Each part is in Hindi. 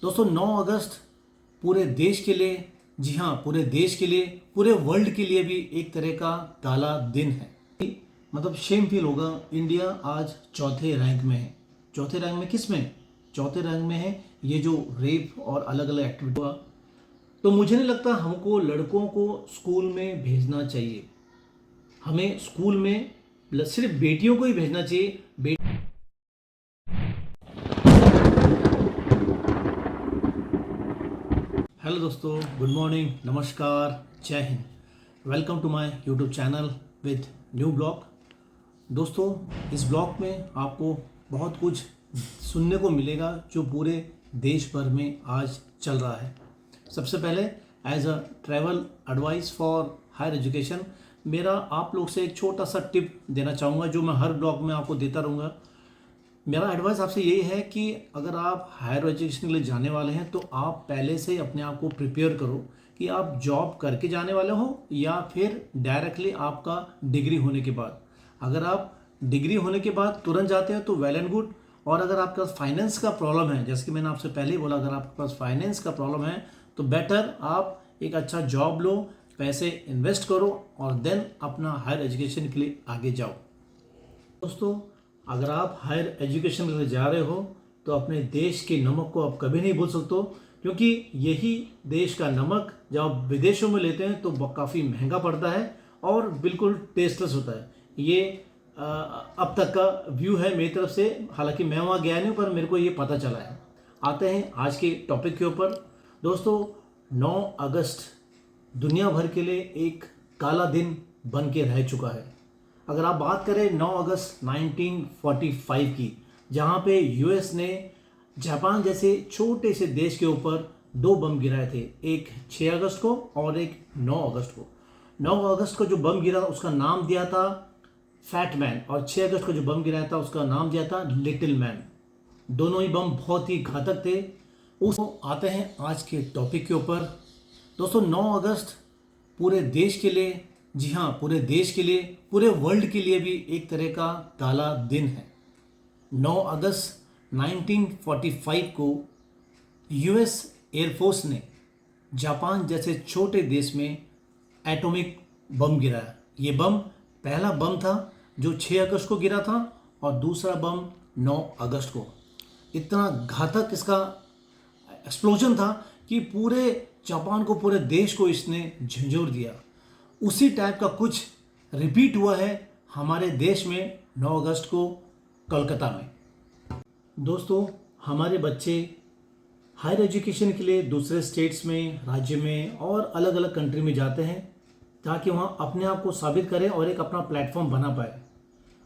दोस्तों 9 अगस्त पूरे देश के लिए, जी हाँ पूरे देश के लिए, पूरे वर्ल्ड के लिए भी एक तरह का काला दिन है। मतलब शेम फील होगा, इंडिया आज चौथे रैंक में है। चौथे रैंक में किस में? चौथे रैंक में है ये जो रेप और अलग अलग एक्टिविटी हुआ। तो मुझे नहीं लगता हमको लड़कों को स्कूल में भेजना चाहिए। हमें स्कूल में सिर्फ बेटियों को ही भेजना चाहिए। हेलो दोस्तों, गुड मॉर्निंग, नमस्कार, जय हिंद। Welcome to my YouTube channel with new blog. दोस्तों इस ब्लॉग में आपको बहुत कुछ सुनने को मिलेगा जो पूरे देश भर में आज चल रहा है। सबसे पहले as a travel advice for higher education मेरा आप लोग से एक छोटा सा टिप देना चाहूँगा जो मैं हर ब्लॉग में आपको देता रहूँगा। मेरा एडवाइस आपसे यही है कि अगर आप हायर एजुकेशन के लिए जाने वाले हैं तो आप पहले से अपने आप को प्रिपेयर करो कि आप जॉब करके जाने वाले हो या फिर डायरेक्टली आपका डिग्री होने के बाद। अगर आप डिग्री होने के बाद तुरंत जाते हैं तो वेल एंड गुड, और अगर आपके पास फाइनेंस का प्रॉब्लम है, जैसे कि मैंने आपसे पहले ही बोला, अगर आपके पास फाइनेंस का प्रॉब्लम है तो बेटर आप एक अच्छा जॉब लो, पैसे इन्वेस्ट करो और देन अपना हायर एजुकेशन के लिए आगे जाओ। दोस्तों अगर आप हायर एजुकेशन के लिए जा रहे हो तो अपने देश के नमक को आप कभी नहीं भूल सकते, क्योंकि यही देश का नमक जब आप विदेशों में लेते हैं तो काफ़ी महंगा पड़ता है और बिल्कुल टेस्टलेस होता है। ये अब तक का व्यू है मेरी तरफ से, हालांकि मैं वहाँ गया नहीं पर मेरे को ये पता चला है। आते हैं आज के टॉपिक के ऊपर। दोस्तों 9 अगस्त दुनिया भर के लिए एक काला दिन बन के रह चुका है। अगर आप बात करें 9 अगस्त 1945 की, जहां पे यूएस ने जापान जैसे छोटे से देश के ऊपर 2 बम गिराए थे, एक 6 अगस्त को और एक 9 अगस्त को। 9 अगस्त को जो बम गिरा उसका नाम दिया था फैट मैन, और 6 अगस्त को जो बम गिराया था उसका नाम दिया था लिटिल मैन। दोनों ही बम बहुत ही घातक थे। उसको आते हैं आज के टॉपिक के ऊपर। दोस्तों 9 अगस्त पूरे देश के लिए, जी हाँ पूरे देश के लिए, पूरे वर्ल्ड के लिए भी एक तरह का काला दिन है। 9 अगस्त 1945 को यूएस एयरफोर्स ने जापान जैसे छोटे देश में एटॉमिक बम गिराया। ये बम पहला बम था जो 6 अगस्त को गिरा था और दूसरा बम 9 अगस्त को। इतना घातक इसका एक्सप्लोजन था कि पूरे जापान को, पूरे देश को इसने झंझोर दिया। उसी टाइप का कुछ रिपीट हुआ है हमारे देश में 9 अगस्त को कोलकाता में। दोस्तों हमारे बच्चे हायर एजुकेशन के लिए दूसरे स्टेट्स में, राज्य में और अलग अलग कंट्री में जाते हैं ताकि वहाँ अपने आप को साबित करें और एक अपना प्लेटफॉर्म बना पाए।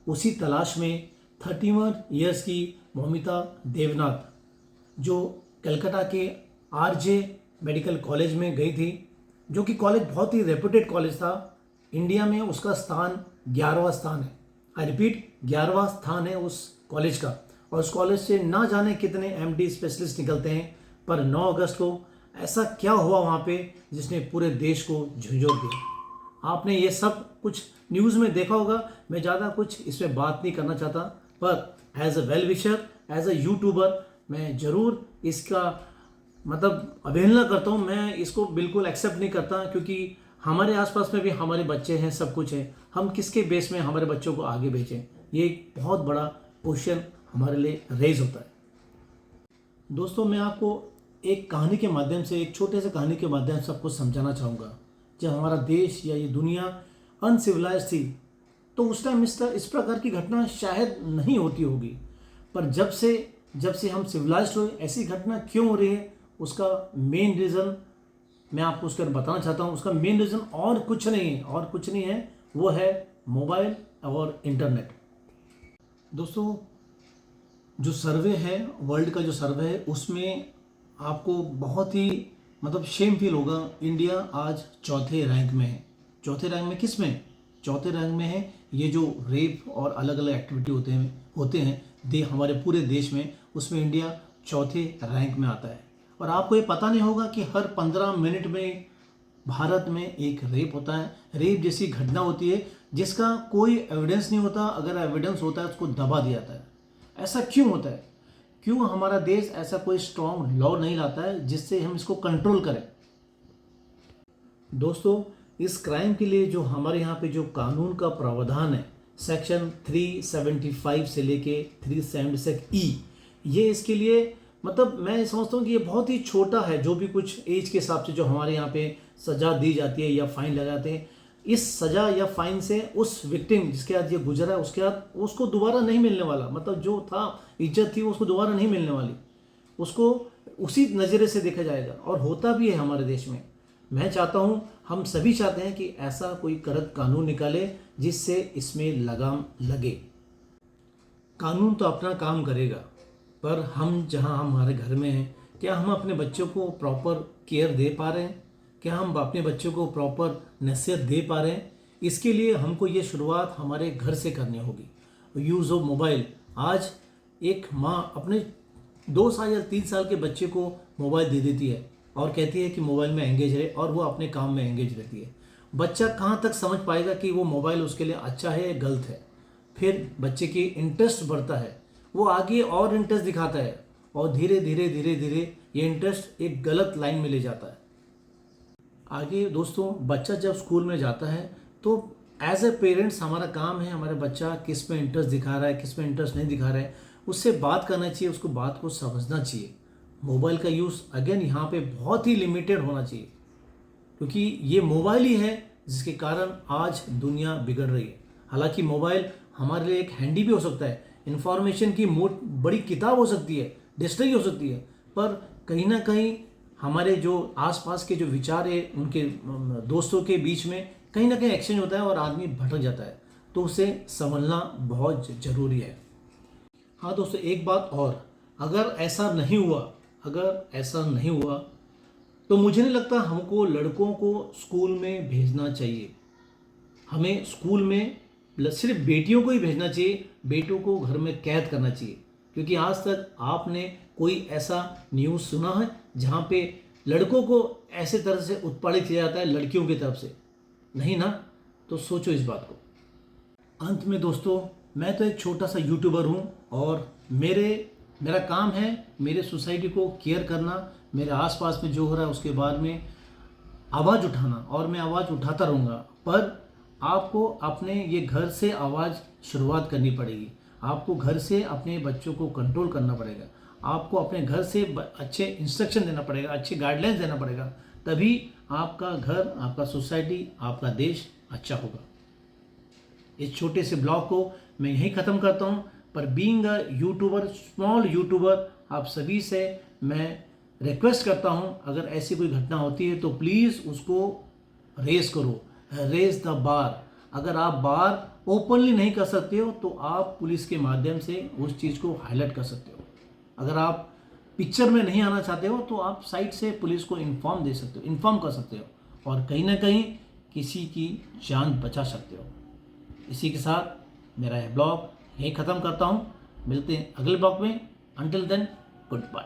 उसी तलाश में 31 ईयर्स की मौमिता देवनाथ जो कलकत्ता के आरजे मेडिकल कॉलेज में गई थी, जो कि कॉलेज बहुत ही रेप्यूटेड कॉलेज था। इंडिया में उसका स्थान 11वां स्थान है। आई रिपीट 11वां स्थान है उस कॉलेज का, और उस कॉलेज से ना जाने कितने एमडी स्पेशलिस्ट निकलते हैं। पर 9 अगस्त को ऐसा क्या हुआ वहाँ पे जिसने पूरे देश को झंझोर दिया। आपने ये सब कुछ न्यूज़ में देखा होगा, मैं ज़्यादा कुछ इसमें बात नहीं करना चाहता, पर as a well wisher, as a YouTuber मैं ज़रूर इसका मतलब अवहेलना करता हूँ। मैं इसको बिल्कुल एक्सेप्ट नहीं करता, क्योंकि हमारे आसपास में भी हमारे बच्चे हैं, सब कुछ है। हम किसके बेस में हमारे बच्चों को आगे भेजें, ये एक बहुत बड़ा क्वेश्चन हमारे लिए रेज होता है। दोस्तों मैं आपको एक कहानी के माध्यम से, एक छोटे से कहानी के माध्यम से आपको समझाना चाहूँगा। जब हमारा देश या ये दुनिया अनसिविलाइज थी तो उस टाइम इस प्रकार की घटना शायद नहीं होती होगी, पर जब से हम सिविलाइज्ड हुए ऐसी घटना क्यों हो रही है, उसका मेन रीज़न मैं आपको उसका बताना चाहता हूँ। उसका मेन रीज़न और कुछ नहीं है, वो है मोबाइल और इंटरनेट। दोस्तों जो सर्वे है, वर्ल्ड का जो सर्वे है, उसमें आपको बहुत ही मतलब शेम फील होगा, इंडिया आज चौथे रैंक में है। चौथे रैंक में किस में? चौथे रैंक में है ये जो रेप और अलग अलग एक्टिविटी होते हैं हमारे पूरे देश में, उसमें इंडिया चौथे रैंक में आता है। और आपको ये पता नहीं होगा कि हर 15 मिनट में भारत में एक रेप होता है। रेप जैसी घटना होती है जिसका कोई एविडेंस नहीं होता, अगर एविडेंस होता है उसको दबा दिया जाता है। ऐसा क्यों होता है? क्यों हमारा देश ऐसा कोई स्ट्रॉन्ग लॉ नहीं लाता है जिससे हम इसको कंट्रोल करें। दोस्तों, इस क्राइम के लिए जो हमारे यहाँ पे जो कानून का प्रावधान है, सेक्शन 375 से लेके 376 ई, ये इसके लिए मतलब मैं समझता हूँ कि ये बहुत ही छोटा है। जो भी कुछ एज के हिसाब से जो हमारे यहाँ पे सज़ा दी जाती है या फाइन लगाते हैं, इस सज़ा या फाइन से उस विक्टिम जिसके साथ ये गुजरा है उसके साथ उसको दोबारा नहीं मिलने वाला, मतलब जो था इज्जत थी उसको दोबारा नहीं मिलने वाली, उसको उसी नज़रिए से देखा जाएगा। और होता भी है हमारे देश में। मैं चाहता हूँ, हम सभी चाहते हैं कि ऐसा कोई कड़क कानून निकाले जिससे इसमें लगाम लगे। कानून तो अपना काम करेगा, पर हम जहाँ हमारे घर में हैं, क्या हम अपने बच्चों को प्रॉपर केयर दे पा रहे हैं? क्या हम अपने बच्चों को प्रॉपर नसीहत दे पा रहे हैं? इसके लिए हमको ये शुरुआत हमारे घर से करनी होगी। यूज़ ऑफ मोबाइल, आज एक माँ अपने 2 साल या 3 साल के बच्चे को मोबाइल दे देती है और कहती है कि मोबाइल में एंगेज रहे, और वो अपने काम में एंगेज रहती है। बच्चा कहाँ तक समझ पाएगा कि वो मोबाइल उसके लिए अच्छा है या गलत है? फिर बच्चे की इंटरेस्ट बढ़ता है, वो आगे और इंटरेस्ट दिखाता है, और धीरे धीरे धीरे धीरे ये इंटरेस्ट एक गलत लाइन में ले जाता है। आगे दोस्तों, बच्चा जब स्कूल में जाता है तो एज ए पेरेंट्स हमारा काम है, हमारा बच्चा किस में इंटरेस्ट दिखा रहा है, किस में इंटरेस्ट नहीं दिखा रहा है, उससे बात करना चाहिए, उसको बात को समझना चाहिए। मोबाइल का यूज़ अगेन यहाँ पे बहुत ही लिमिटेड होना चाहिए, क्योंकि ये मोबाइल ही है जिसके कारण आज दुनिया बिगड़ रही है। हालांकि मोबाइल हमारे लिए एक हैंडी भी हो सकता है, इंफॉर्मेशन की बड़ी किताब हो सकती है, डिक्शनरी हो सकती है, पर कहीं ना कहीं हमारे जो आसपास के जो विचार है उनके दोस्तों के बीच में कहीं ना कहीं एक्सचेंज होता है और आदमी भटक जाता है, तो उसे समझना बहुत ज़रूरी है। हाँ दोस्तों, एक बात और, अगर ऐसा नहीं हुआ तो मुझे नहीं लगता हमको लड़कों को स्कूल में भेजना चाहिए। हमें स्कूल में सिर्फ बेटियों को ही भेजना चाहिए, बेटों को घर में कैद करना चाहिए। क्योंकि आज तक आपने कोई ऐसा न्यूज़ सुना है जहाँ पे लड़कों को ऐसे तरह से उत्पादित किया जाता है लड़कियों की तरफ से? नहीं ना? तो सोचो इस बात को। अंत में दोस्तों, मैं तो एक छोटा सा यूट्यूबर हूँ और मेरा काम है मेरे सोसाइटी को केयर करना, मेरे आसपास में जो हो रहा है उसके बारे में आवाज़ उठाना, और मैं आवाज़ उठाता रहूँगा। पर आपको अपने ये घर से आवाज़ शुरुआत करनी पड़ेगी। आपको घर से अपने बच्चों को कंट्रोल करना पड़ेगा, आपको अपने घर से अच्छे इंस्ट्रक्शन देना पड़ेगा, अच्छे गाइडलाइंस देना पड़ेगा, तभी आपका घर, आपका सोसाइटी, आपका देश अच्छा होगा। इस छोटे से ब्लॉग को मैं यहीं ख़त्म करता हूँ। पर being a YouTuber, small YouTuber, आप सभी से मैं रिक्वेस्ट करता हूँ, अगर ऐसी कोई घटना होती है तो प्लीज़ उसको रेस करो, रेस द बार। अगर आप बार ओपनली नहीं कर सकते हो तो आप पुलिस के माध्यम से उस चीज़ को हाईलाइट कर सकते हो। अगर आप पिक्चर में नहीं आना चाहते हो तो आप साइड से पुलिस को इन्फॉर्म कर सकते हो, और कहीं ना कहीं किसी की जान बचा सकते हो। इसी के साथ मेरा यह ब्लॉग यहीं ख़त्म करता हूँ। मिलते हैं अगले ब्लॉग में। Until then, good bye.